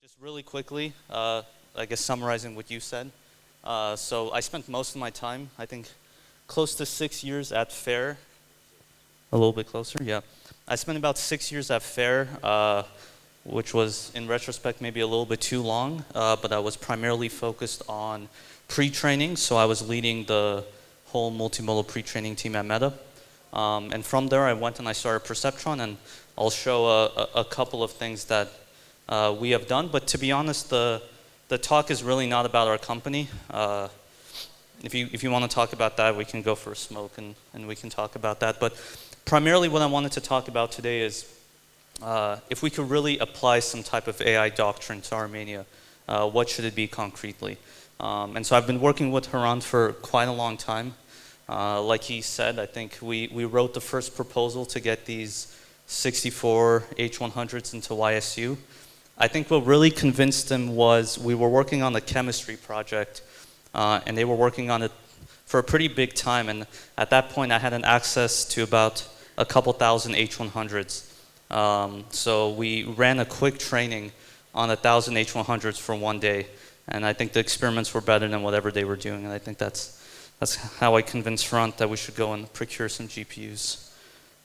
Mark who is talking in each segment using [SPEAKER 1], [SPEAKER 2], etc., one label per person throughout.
[SPEAKER 1] Just really quickly, I guess summarizing what you said. So I spent most of my time, I think, close to 6 years at FAIR. A little bit closer, yeah. I spent about 6 years at FAIR, which was, in retrospect, maybe a little bit too long, but I was primarily focused on pre-training, so I was leading the whole multimodal pre-training team at Meta. And from there, I went and I started Perceptron, and I'll show a couple of things that we have done. But to be honest, the talk is really not about our company. If you want to talk about that, we can go for a smoke and we can talk about that. But primarily what I wanted to talk about today is if we could really apply some type of AI doctrine to Armenia, what should it be concretely? And so I've been working with Haran for quite a long time. Like he said, I think we wrote the first proposal to get these 64 H100s into YSU. I think what really convinced them was we were working on a chemistry project, and they were working on it for a pretty big time. And at that point, I had an access to about a couple thousand H100s. So we ran a quick training on 1,000 H100s for one day. And I think the experiments were better than whatever they were doing. And I think that's how I convinced Front that we should go and procure some GPUs.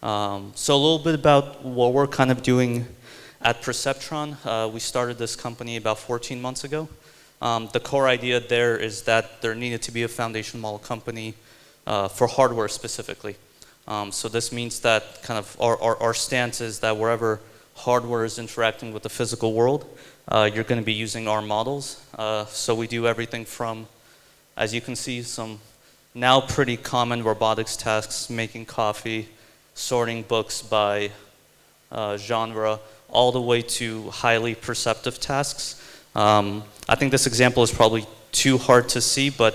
[SPEAKER 1] So a little bit about what we're kind of doing at Perceptron. We started this company about 14 months ago. The core idea there is that there needed to be a foundation model company for hardware specifically. So this means that kind of our stance is that wherever hardware is interacting with the physical world, you're going to be using our models. So we do everything from, as you can see, some now pretty common robotics tasks, making coffee, sorting books by genre, all the way to highly perceptive tasks. I think this example is probably too hard to see, but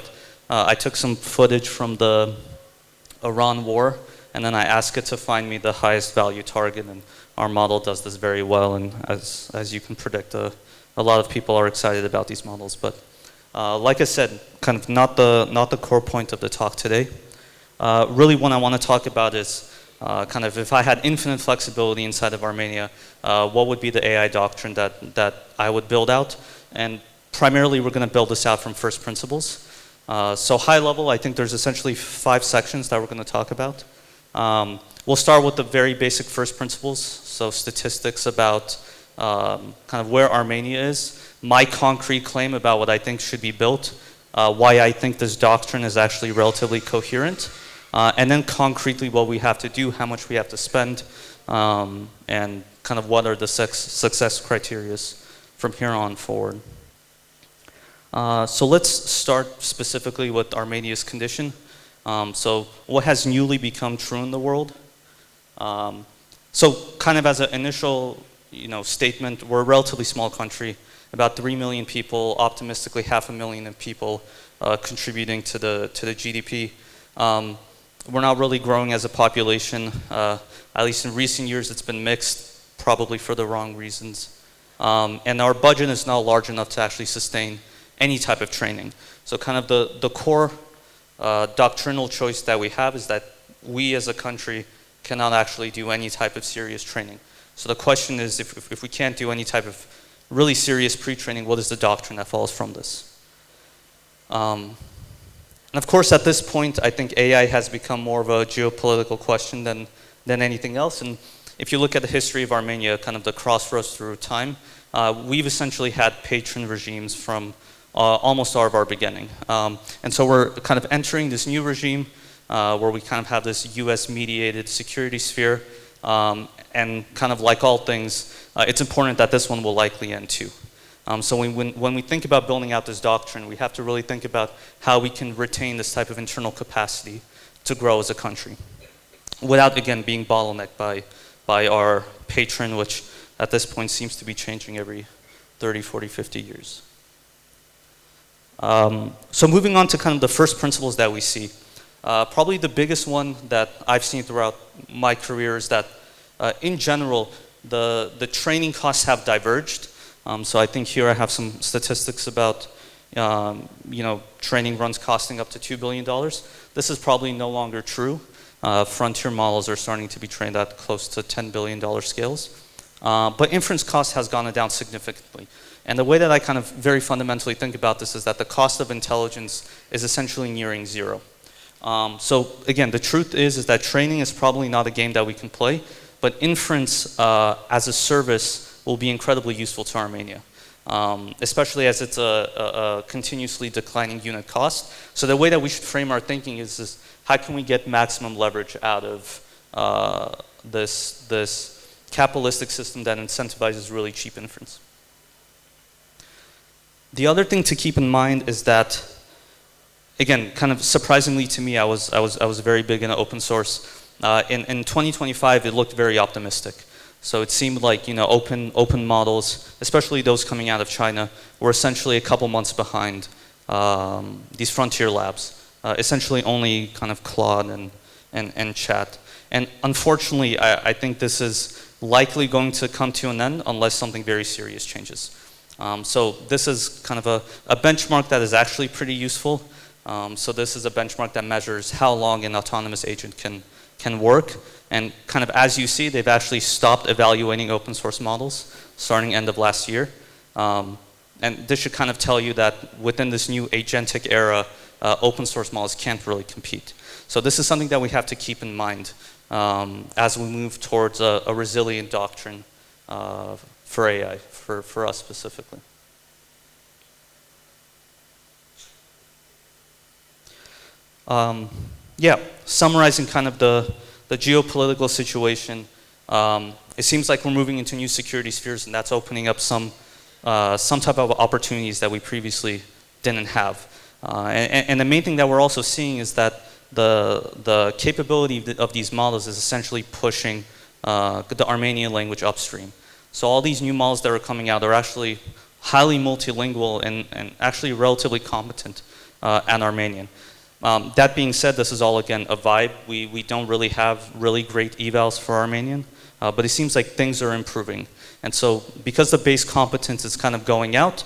[SPEAKER 1] I took some footage from the Iran war, and then I asked it to find me the highest value target, and our model does this very well, and as you can predict, a lot of people are excited about these models. But like I said, kind of not the core point of the talk today. Really what I want to talk about is kind of if I had infinite flexibility inside of Armenia, what would be the AI doctrine that I would build out? And primarily we're going to build this out from first principles. So high level, I think there's essentially 5 sections that we're going to talk about. We'll start with the very basic first principles, so statistics about kind of where Armenia is, my concrete claim about what I think should be built, why I think this doctrine is actually relatively coherent, and then concretely what we have to do, how much we have to spend, and kind of what are the success criteria from here on forward. So let's start specifically with Armenia's condition. So what has newly become true in the world? So kind of as an initial statement, we're a relatively small country, about 3 million people, optimistically 500,000 people contributing to the GDP. We're not really growing as a population. At least in recent years, it's been mixed, probably for the wrong reasons. And our budget is not large enough to actually sustain any type of training. So kind of the core doctrinal choice that we have is that we as a country cannot actually do any type of serious training. So the question is, if we can't do any type of really serious pre-training, what is the doctrine that follows from this? And of course, at this point, I think AI has become more of a geopolitical question than anything else. And if you look at the history of Armenia, kind of the crossroads through time, we've essentially had patron regimes from almost all of our beginning. And so we're kind of entering this new regime where we kind of have this US-mediated security sphere. And kind of like all things, it's important that this one will likely end too. So when we think about building out this doctrine, we have to really think about how we can retain this type of internal capacity to grow as a country without, again, being bottlenecked by our patron, which at this point seems to be changing every 30, 40, 50 years. So moving on to kind of the first principles that we see. Probably the biggest one that I've seen throughout my career is that in general, the training costs have diverged. So I think here I have some statistics about training runs costing up to $2 billion. This is probably no longer true. Frontier models are starting to be trained at close to $10 billion scales. But inference cost has gone down significantly. And the way that I kind of very fundamentally think about this is that the cost of intelligence is essentially nearing zero. So again, the truth is that training is probably not a game that we can play, but inference as a service will be incredibly useful to Armenia, especially as it's a continuously declining unit cost. So the way that we should frame our thinking is how can we get maximum leverage out of this capitalistic system that incentivizes really cheap inference. The other thing to keep in mind is that, again, kind of surprisingly to me, I was very big into open source. In 2025, it looked very optimistic. So it seemed like open models, especially those coming out of China, were essentially a couple months behind these frontier labs. Essentially only kind of Claude and Chat. And unfortunately, I think this is likely going to come to an end unless something very serious changes. So this is kind of a benchmark that is actually pretty useful. So this is a benchmark that measures how long an autonomous agent can work. And kind of as you see, they've actually stopped evaluating open source models starting end of last year. And this should kind of tell you that within this new agentic era, open source models can't really compete. So this is something that we have to keep in mind as we move towards a resilient doctrine for AI, for us specifically. Yeah, summarizing kind of the geopolitical situation, it seems like we're moving into new security spheres, and that's opening up some type of opportunities that we previously didn't have. And the main thing that we're also seeing is that the capability of these models is essentially pushing the Armenian language upstream. So all these new models that are coming out are actually highly multilingual and actually relatively competent at Armenian. That being said, this is all, again, a vibe. We don't really have really great evals for Armenian, but it seems like things are improving. And so because the base competence is kind of going up,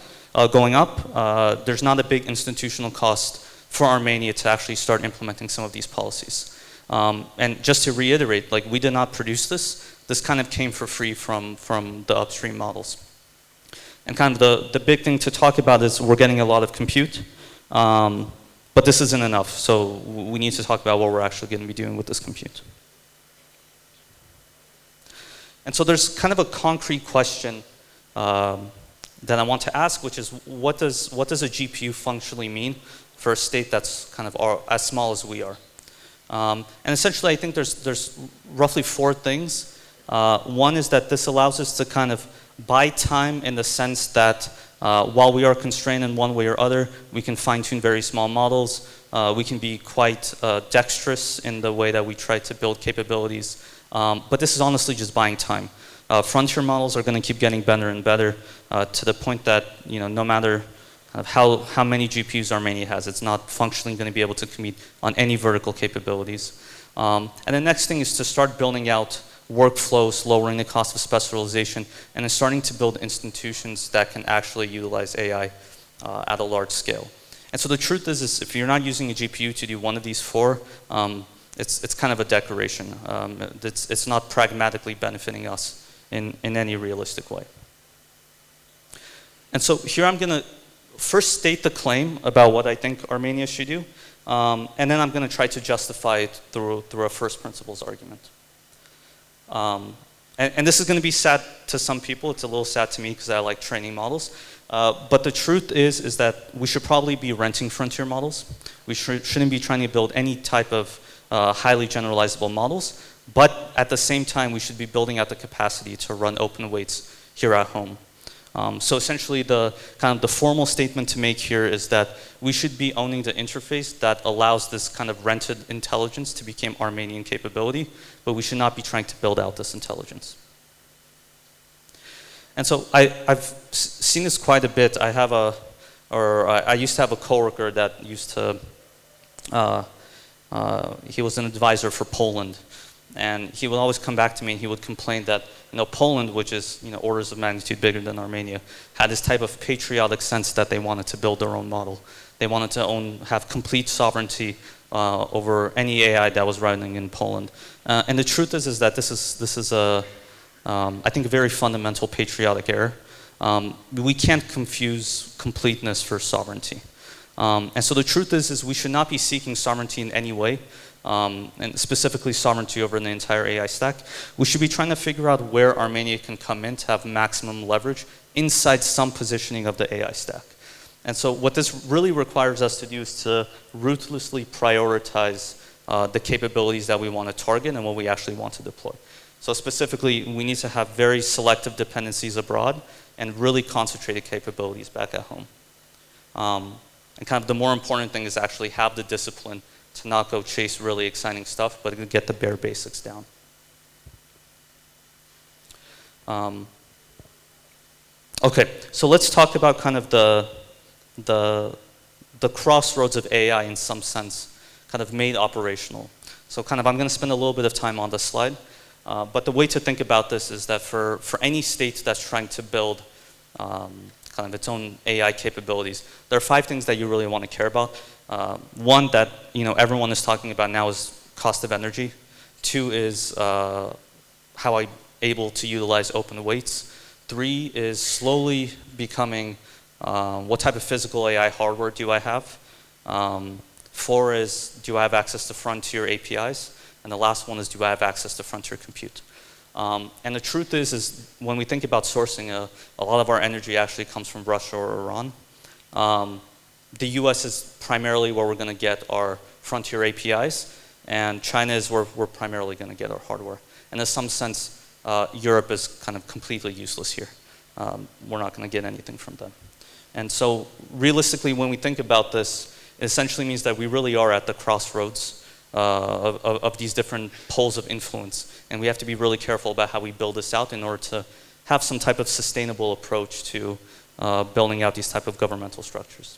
[SPEAKER 1] there's not a big institutional cost for Armenia to actually start implementing some of these policies. And just to reiterate, like, we did not produce this. This kind of came for free from the upstream models. And kind of the big thing to talk about is we're getting a lot of compute, but this isn't enough. So we need to talk about what we're actually going to be doing with this compute. And so there's kind of a concrete question that I want to ask, which is what does a GPU functionally mean for a state that's kind of as small as we are? And essentially, I think there's roughly 4 things. One is that this allows us to kind of buy time in the sense that while we are constrained in one way or other, we can fine-tune very small models. We can be quite dexterous in the way that we try to build capabilities. But this is honestly just buying time. Frontier models are going to keep getting better and better to the point that no matter how many GPUs Armenia has, it's not functionally going to be able to compete on any vertical capabilities. And the next thing is to start building out workflows, lowering the cost of specialization, and then starting to build institutions that can actually utilize AI at a large scale. And so the truth is if you're not using a GPU to do one of these 4, it's kind of a decoration. It's not pragmatically benefiting us in any realistic way. And so here I'm going to first state the claim about what I think Armenia should do, and then I'm going to try to justify it through a first principles argument. And this is going to be sad to some people. It's a little sad to me because I like training models. But the truth is that we should probably be renting frontier models. We shouldn't be trying to build any type of highly generalizable models. But at the same time, we should be building out the capacity to run open weights here at home. So essentially, the formal statement to make here is that we should be owning the interface that allows this kind of rented intelligence to become Armenian capability, but we should not be trying to build out this intelligence. And so I've seen this quite a bit. I used to have a coworker that used to, he was an advisor for Poland. And he would always come back to me and he would complain that Poland, which is orders of magnitude bigger than Armenia, had this type of patriotic sense that they wanted to build their own model. They wanted to have complete sovereignty over any AI that was running in Poland. And the truth is that this is I think, a very fundamental patriotic error. We can't confuse completeness for sovereignty. And so the truth is we should not be seeking sovereignty in any way, and specifically sovereignty over the entire AI stack. We should be trying to figure out where Armenia can come in to have maximum leverage inside some positioning of the AI stack. And so what this really requires us to do is to ruthlessly prioritize the capabilities that we want to target and what we actually want to deploy. So specifically, we need to have very selective dependencies abroad and really concentrated capabilities back at home. And kind of the more important thing is actually have the discipline to not go chase really exciting stuff, but to get the bare basics down. Okay, so let's talk about kind of the crossroads of AI in some sense, kind of made operational. So kind of I'm going to spend a little bit of time on this slide, but the way to think about this is that for any state that's trying to build kind of its own AI capabilities, there are 5 things that you really want to care about. One that everyone is talking about now is cost of energy. 2 is how I'm able to utilize open weights. 3 is slowly becoming what type of physical AI hardware do I have. 4 is, do I have access to frontier APIs? And the last one is, do I have access to frontier compute? And the truth is when we think about sourcing, a lot of our energy actually comes from Russia or Iran. The US is primarily where we're going to get our frontier APIs, and China is where we're primarily going to get our hardware. And in some sense, Europe is kind of completely useless here. We're not going to get anything from them. And so realistically, when we think about this, it essentially means that we really are at the crossroads of these different poles of influence. And we have to be really careful about how we build this out in order to have some type of sustainable approach to building out these type of governmental structures.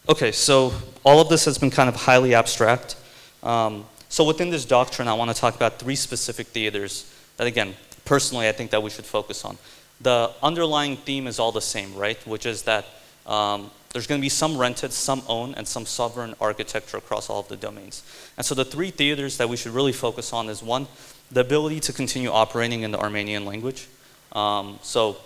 [SPEAKER 1] Okay, so all of this has been kind of highly abstract. So within this doctrine, I want to talk about 3 specific theaters that, again, personally, I think that we should focus on. The underlying theme is all the same, right? Which is that there's going to be some rented, some owned, and some sovereign architecture across all of the domains. And so the 3 theaters that we should really focus on is 1, the ability to continue operating in the Armenian language. So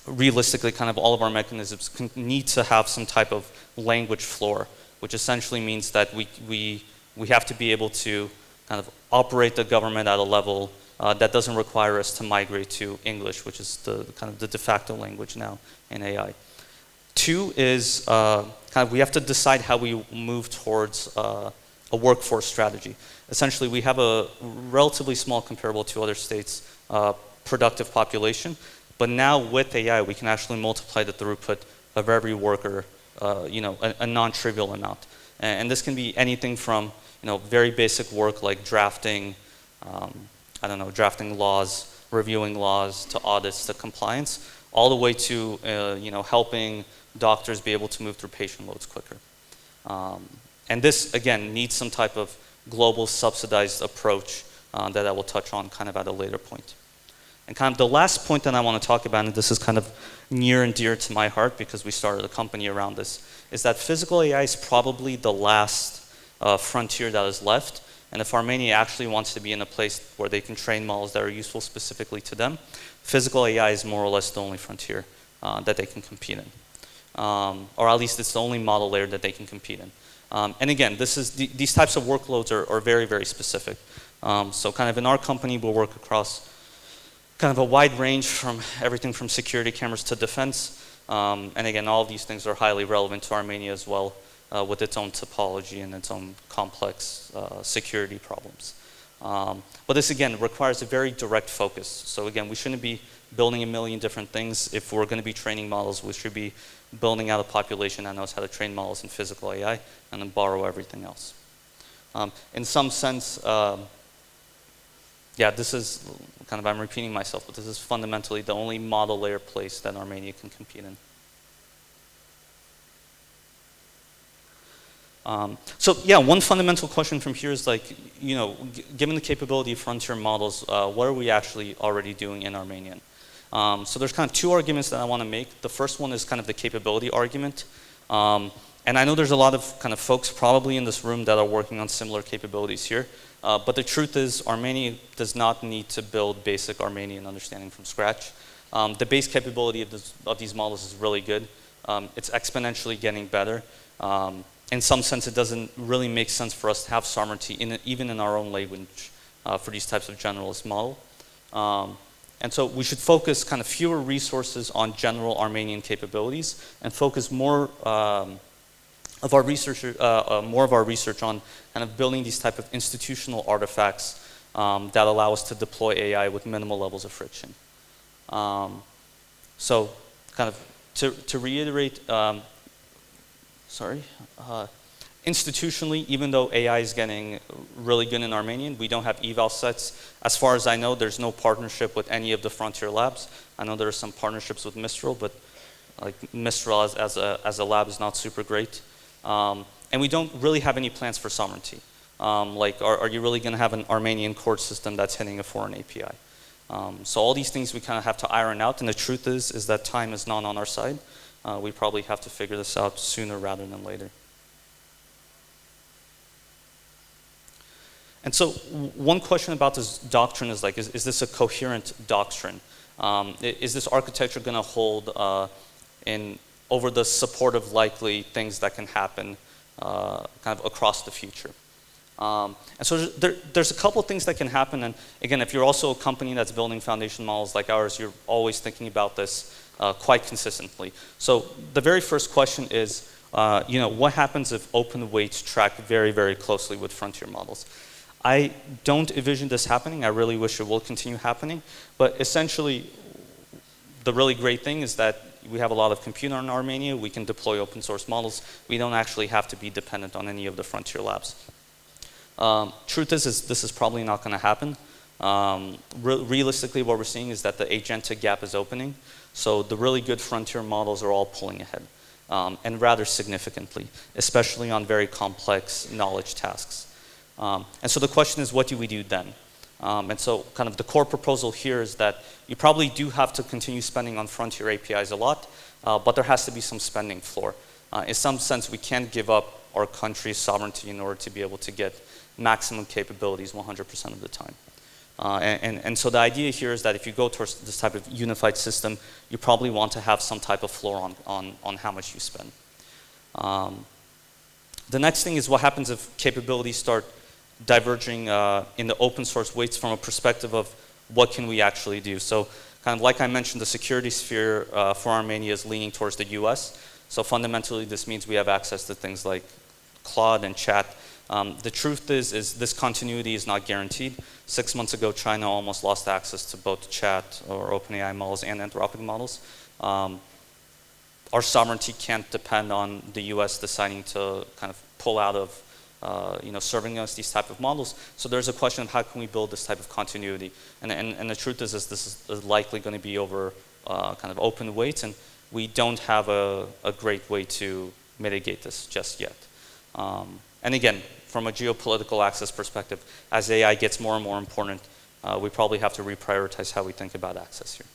[SPEAKER 1] realistically, kind of all of our mechanisms need to have some type of language floor, which essentially means that we have to be able to kind of operate the government at a level that doesn't require us to migrate to English, which is the kind of the de facto language now in AI. 2 is kind of we have to decide how we move towards a workforce strategy. Essentially, we have a relatively small, comparable to other states, productive population, but now with AI, we can actually multiply the throughput of every worker, a non-trivial amount. And this can be anything from very basic work like drafting, drafting laws, reviewing laws, to audits, to compliance, all the way to helping doctors be able to move through patient loads quicker. And this, again, needs some type of global subsidized approach that I will touch on kind of at a later point. And kind of the last point that I want to talk about, and this is kind of near and dear to my heart because we started a company around this, is that physical AI is probably the last frontier that is left. And if Armenia actually wants to be in a place where they can train models that are useful specifically to them, physical AI is more or less the only frontier that they can compete in. Or at least it's the only model layer that they can compete in. And again, these types of workloads are very, very specific. So kind of in our company, we'll work across kind of a wide range from everything from security cameras to defense. And again, all of these things are highly relevant to Armenia as well, with its own topology and its own complex security problems. But this, again, requires a very direct focus. So again, we shouldn't be building a million different things. If we're going to be training models, we should be building out a population that knows how to train models in physical AI and then borrow everything else. In some sense, this is kind of, I'm repeating myself, but this is fundamentally the only model layer place that Armenia can compete in. One fundamental question from here is like, given the capability of frontier models, what are we actually already doing in Armenian? So there's kind of 2 arguments that I want to make. The first one is kind of the capability argument. And I know there's a lot of kind of folks probably in this room that are working on similar capabilities here. But the truth is, Armenia does not need to build basic Armenian understanding from scratch. The base capability of these models is really good. It's exponentially getting better. In some sense, it doesn't really make sense for us to have sovereignty, even in our own language, for these types of generalist model. And so we should focus kind of fewer resources on general Armenian capabilities and focus more of our research on kind of building these type of institutional artifacts that allow us to deploy AI with minimal levels of friction. So kind of to reiterate, institutionally, even though AI is getting really good in Armenian, we don't have eval sets. As far as I know, there's no partnership with any of the frontier labs. I know there are some partnerships with Mistral, but like Mistral as a lab is not super great. And we don't really have any plans for sovereignty. Like, are you really going to have an Armenian court system that's hitting a foreign API? So all these things we kind of have to iron out, and the truth is that time is not on our side. We probably have to figure this out sooner rather than later. And so one question about this doctrine is like, is this a coherent doctrine? Is this architecture going to hold over the supportive likely things that can happen kind of across the future? And so there's a couple of things that can happen. And again, if you're also a company that's building foundation models like ours, you're always thinking about this quite consistently. So the very first question is, what happens if open weights track very, very closely with frontier models? I don't envision this happening. I really wish it will continue happening. But essentially, the really great thing is that we have a lot of compute in Armenia. We can deploy open source models. We don't actually have to be dependent on any of the frontier labs. Truth is this is probably not going to happen. Realistically, what we're seeing is that the agentic gap is opening. So the really good frontier models are all pulling ahead, and rather significantly, especially on very complex knowledge tasks. And so the question is, what do we do then? And so kind of the core proposal here is that you probably do have to continue spending on frontier APIs a lot, but there has to be some spending floor. In some sense, we can't give up our country's sovereignty in order to be able to get maximum capabilities 100% of the time. And so the idea here is that if you go towards this type of unified system, you probably want to have some type of floor on how much you spend. The next thing is what happens if capabilities start diverging in the open source weights from a perspective of what can we actually do. So kind of like I mentioned, the security sphere for Armenia is leaning towards the US. So fundamentally, this means we have access to things like Claude and chat. The truth is this continuity is not guaranteed. 6 months ago, China almost lost access to both chat or OpenAI models and Anthropic models. Our sovereignty can't depend on the US deciding to kind of pull out of serving us these type of models. So there's a question of how can we build this type of continuity. And the truth is this is likely going to be over kind of open weights, and we don't have a great way to mitigate this just yet. And again, from a geopolitical access perspective, as AI gets more and more important, we probably have to reprioritize how we think about access here.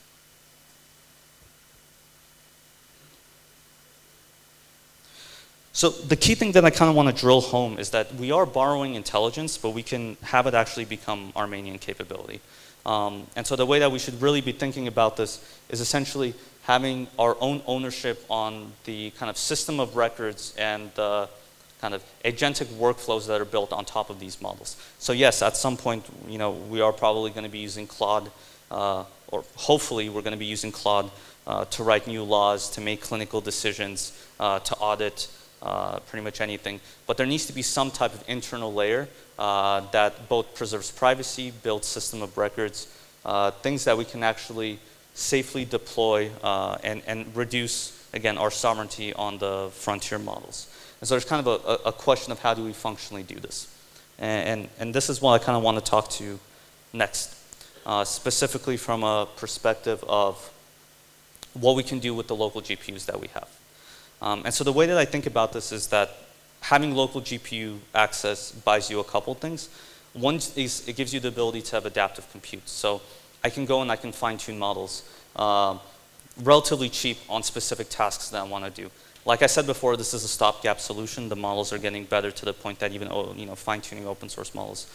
[SPEAKER 1] So the key thing that I kind of want to drill home is that we are borrowing intelligence, but we can have it actually become Armenian capability. And so the way that we should really be thinking about this is essentially having our own ownership on the kind of system of records and the kind of agentic workflows that are built on top of these models. So yes, at some point, we are probably going to be using Claude, or hopefully we're going to be using Claude to write new laws, to make clinical decisions, to audit pretty much anything. But there needs to be some type of internal layer that both preserves privacy, builds system of records, things that we can actually safely deploy and reduce, again, our sovereignty on the frontier models. And so there's kind of a question of how do we functionally do this. And this is what I kind of want to talk to next, specifically from a perspective of what we can do with the local GPUs that we have. And so the way that I think about this is that having local GPU access buys you a couple things. One is it gives you the ability to have adaptive compute. So I can go and I can fine-tune models relatively cheap on specific tasks that I want to do. Like I said before, this is a stopgap solution. The models are getting better to the point that even fine-tuning open source models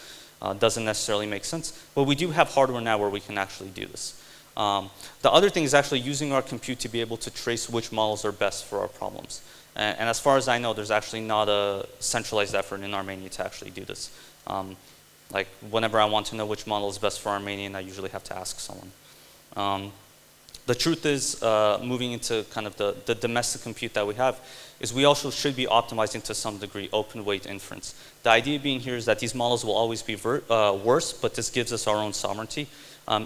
[SPEAKER 1] doesn't necessarily make sense. But we do have hardware now where we can actually do this. The other thing is actually using our compute to be able to trace which models are best for our problems. And as far as I know, there's actually not a centralized effort in Armenia to actually do this. Like whenever I want to know which model is best for Armenian, I usually have to ask someone. The truth is, moving into kind of the domestic compute that we have, is we also should be optimizing to some degree open weight inference. The idea being here is that these models will always be worse, but this gives us our own sovereignty,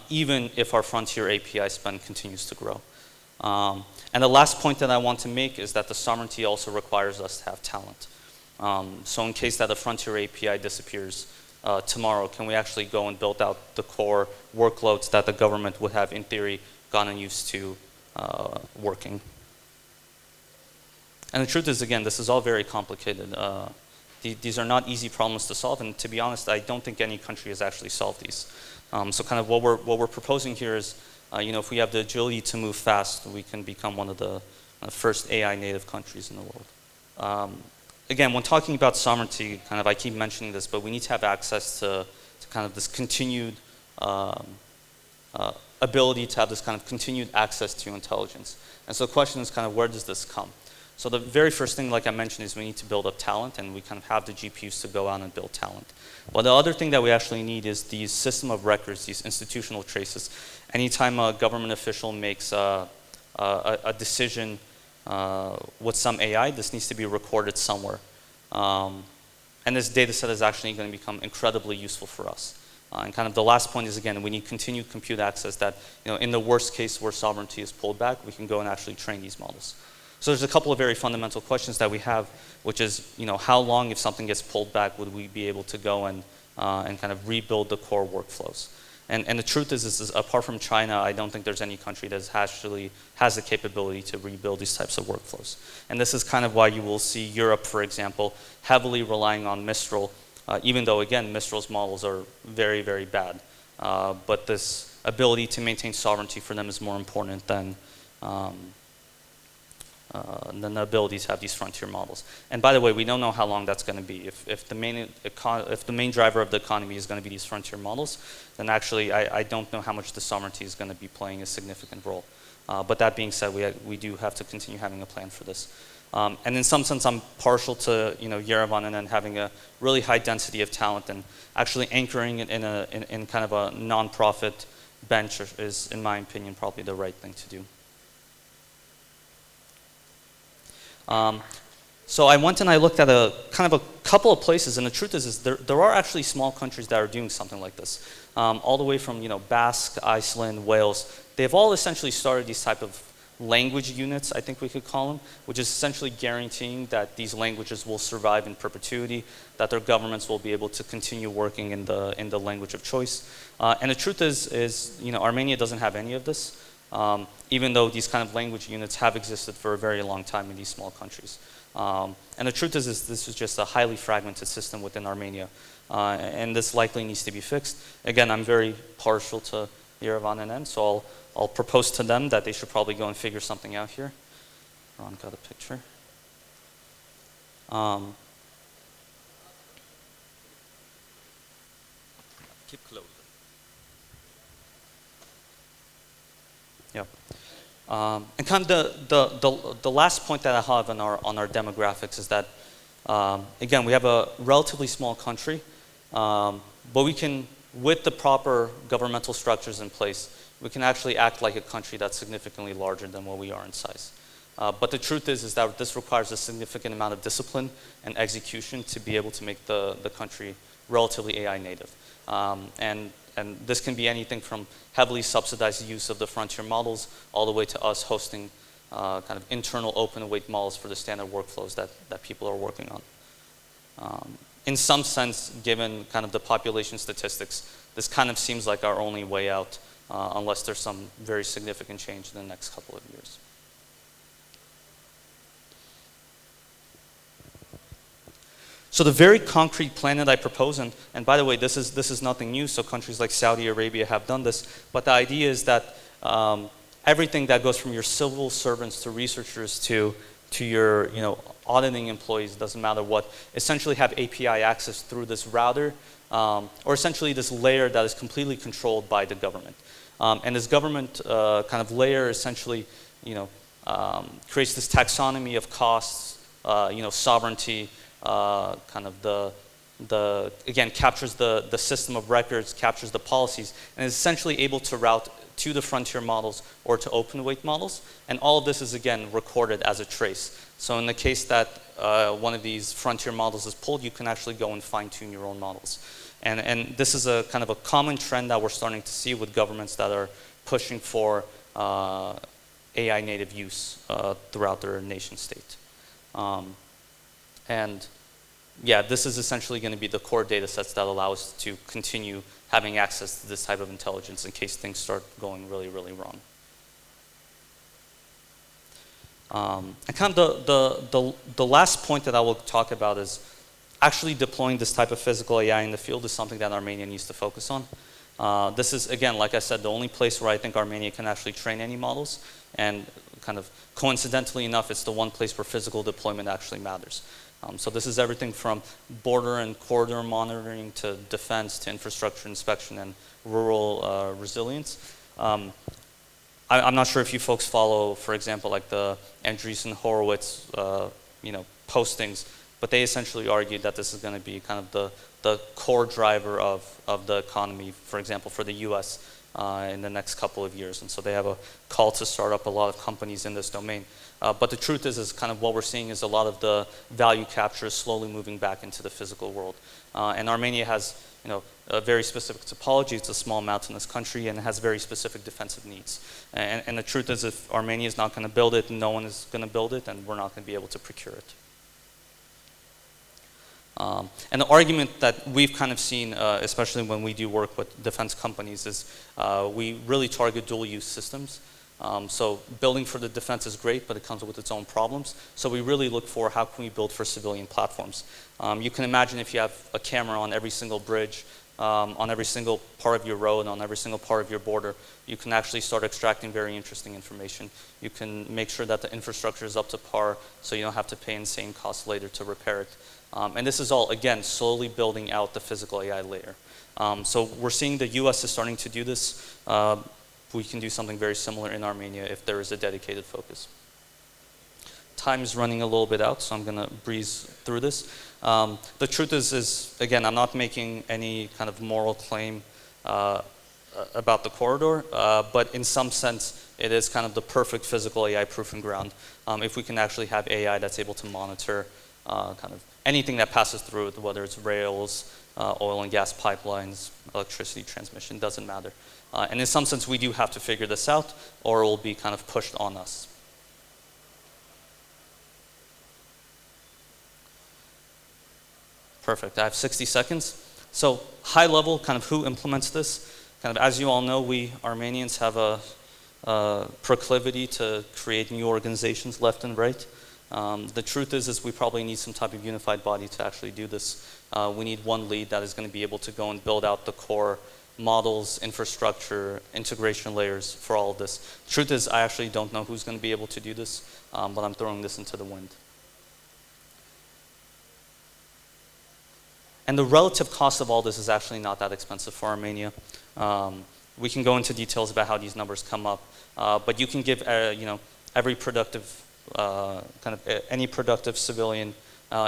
[SPEAKER 1] even if our frontier API spend continues to grow. And the last point that I want to make is that the sovereignty also requires us to have talent. So in case that the frontier API disappears tomorrow, can we actually go and build out the core workloads that the government would have, in theory, gotten used to working? And the truth is, again, this is all very complicated. These are not easy problems to solve, and to be honest, I don't think any country has actually solved these. So kind of what we're proposing here is, if we have the agility to move fast, we can become one of the first AI native countries in the world. Again, when talking about sovereignty, kind of I keep mentioning this, but we need to have access to kind of this continued ability to have this kind of continued access to intelligence. And so the question is kind of, where does this come? So the very first thing, like I mentioned, is we need to build up talent, and we kind of have the GPUs to go out and build talent. But the other thing that we actually need is these system of records, these institutional traces. Anytime a government official makes a decision with some AI, this needs to be recorded somewhere. And this data set is actually going to become incredibly useful for us. And kind of the last point is, again, we need continued compute access that, in the worst case where sovereignty is pulled back, we can go and actually train these models. So there's a couple of very fundamental questions that we have, which is, how long, if something gets pulled back, would we be able to go and kind of rebuild the core workflows? And the truth is, apart from China, I don't think there's any country that actually has the capability to rebuild these types of workflows. And this is kind of why you will see Europe, for example, heavily relying on Mistral, even though, again, Mistral's models are very, very bad. But this ability to maintain sovereignty for them is more important than the ability to have these frontier models. And by the way, we don't know how long that's going to be. If the main driver of the economy is going to be these frontier models, then actually I don't know how much the sovereignty is going to be playing a significant role. But that being said, we do have to continue having a plan for this. And in some sense, I'm partial to Yerevan and then having a really high density of talent, and actually anchoring it in kind of a non-profit bench is, in my opinion, probably the right thing to do. So I went and I looked at a couple of places, and the truth is there are actually small countries that are doing something like this. All the way from Basque, Iceland, Wales. They've all essentially started these type of language units, I think we could call them, which is essentially guaranteeing that these languages will survive in perpetuity, that their governments will be able to continue working in the language of choice. And the truth is Armenia doesn't have any of this. Even though these kind of language units have existed for a very long time in these small countries. And the truth is this is just a highly fragmented system within Armenia, and this likely needs to be fixed. Again, I'm very partial to Yerevan and N, so I'll propose to them that they should probably go and figure something out here. Ron got a picture.
[SPEAKER 2] Keep close.
[SPEAKER 1] Yeah. And kind of the last point that I have on our demographics is that, again, we have a relatively small country, but we can, with the proper governmental structures in place, we can actually act like a country that's significantly larger than what we are in size. But the truth is that this requires a significant amount of discipline and execution to be able to make the country relatively AI native. And this can be anything from heavily subsidized use of the frontier models all the way to us hosting kind of internal open weight models for the standard workflows that people are working on. In some sense, given kind of the population statistics, this kind of seems like our only way out unless there's some very significant change in the next couple of years. So the very concrete plan that I propose, and by the way, this is nothing new, so countries like Saudi Arabia have done this, but the idea is that everything that goes from your civil servants to researchers to to your auditing employees, doesn't matter what, essentially have API access through this router, or essentially this layer that is completely controlled by the government. And this government kind of layer essentially creates this taxonomy of costs, sovereignty, kind of again, captures the system of records, captures the policies, and is essentially able to route to the frontier models or to open weight models. And all of this is, again, recorded as a trace. So in the case that one of these frontier models is pulled, you can actually go and fine-tune your own models. And this is a kind of a common trend that we're starting to see with governments that are pushing for AI native use throughout their nation state. And yeah, this is essentially going to be the core data sets that allow us to continue having access to this type of intelligence in case things start going really, really wrong. And kind of the last point that I will talk about is actually deploying this type of physical AI in the field is something that Armenia needs to focus on. This is, again, like I said, the only place where I think Armenia can actually train any models, and kind of coincidentally enough, it's the one place where physical deployment actually matters. So this is everything from border and corridor monitoring to defense to infrastructure inspection and rural resilience. I'm not sure if you folks follow, for example, like the Andreessen Horowitz postings, but they essentially argued that this is going to be kind of the core driver of the economy, for example, for the US in the next couple of years. And so they have a call to start up a lot of companies in this domain. But the truth is kind of what we're seeing is a lot of the value capture is slowly moving back into the physical world. And Armenia has a very specific topology. It's a small mountainous country and it has very specific defensive needs. And the truth is if Armenia is not going to build it, no one is going to build it, and we're not going to be able to procure it. And the argument that we've kind of seen, especially when we do work with defense companies, is we really target dual use systems. So building for the defense is great, but it comes with its own problems. So we really look for how can we build for civilian platforms. You can imagine if you have a camera on every single bridge, on every single part of your road, on every single part of your border, you can actually start extracting very interesting information. You can make sure that the infrastructure is up to par so you don't have to pay insane costs later to repair it. And this is all, again, slowly building out the physical AI layer. So we're seeing the US is starting to do this. We can do something very similar in Armenia if there is a dedicated focus. Time is running a little bit out, so I'm going to breeze through this. The truth is, again, I'm not making any kind of moral claim about the corridor, but in some sense, it is kind of the perfect physical AI proving ground. If we can actually have AI that's able to monitor kind of anything that passes through it, whether it's rails, oil and gas pipelines, electricity transmission, doesn't matter. And in some sense, we do have to figure this out, or it will be kind of pushed on us. Perfect, I have 60 seconds. So high level, kind of who implements this? Kind of as you all know, we Armenians have a proclivity to create new organizations left and right. The truth is we probably need some type of unified body to actually do this. We need one lead that is going to be able to go and build out the core models, infrastructure, integration layers for all of this. Truth is, I actually don't know who's going to be able to do this, but I'm throwing this into the wind. And the relative cost of all this is actually not that expensive for Armenia. We can go into details about how these numbers come up, but you can give every productive any productive civilian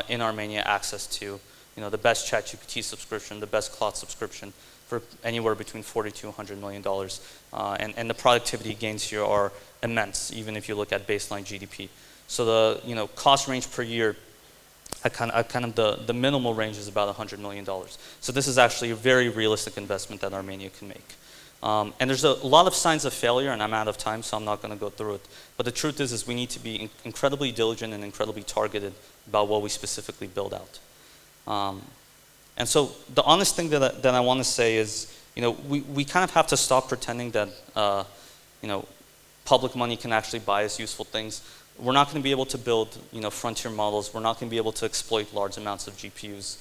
[SPEAKER 1] in Armenia access to the best ChatGPT subscription, the best cloud subscription for anywhere between $40 to $100 million. And the productivity gains here are immense, even if you look at baseline GDP. So the cost range per year, the minimal range is about $100 million. So this is actually a very realistic investment that Armenia can make. And there's a lot of signs of failure, and I'm out of time, so I'm not going to go through it. But the truth is we need to be incredibly diligent and incredibly targeted about what we specifically build out. And so the honest thing that I want to say is, we kind of have to stop pretending that, public money can actually buy us useful things. We're not going to be able to build, frontier models. We're not going to be able to exploit large amounts of GPUs.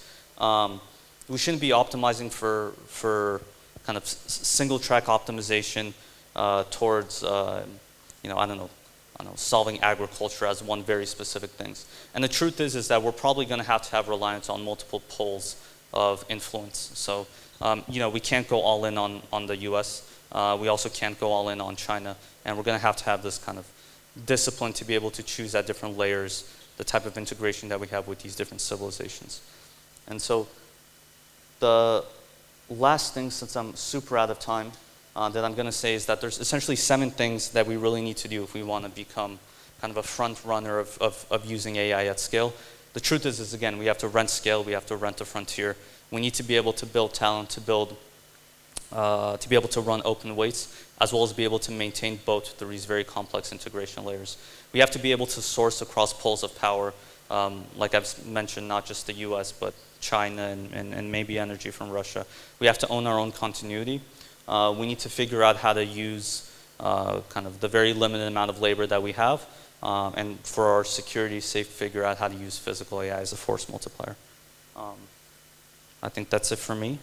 [SPEAKER 1] We shouldn't be optimizing for kind of single track optimization towards, I don't know, I don't know, solving agriculture as one very specific thing. And the truth is that we're probably going to have reliance on multiple poles of influence. So, we can't go all in on the US. We also can't go all in on China. And we're going to have this kind of discipline to be able to choose at different layers the type of integration that we have with these different civilizations. And so the last thing, since I'm super out of time, that I'm going to say is that there's essentially 7 things that we really need to do if we want to become kind of a front runner of using AI at scale. The truth is again, we have to rent scale, we have to rent the frontier. We need to be able to build talent, to be able to run open weights, as well as be able to maintain both these very complex integration layers. We have to be able to source across poles of power, like I've mentioned, not just the US, but China and maybe energy from Russia. We have to own our own continuity. We need to figure out how to use kind of the very limited amount of labor that we have, and for our security's sake, figure out how to use physical AI as a force multiplier. I think that's it for me.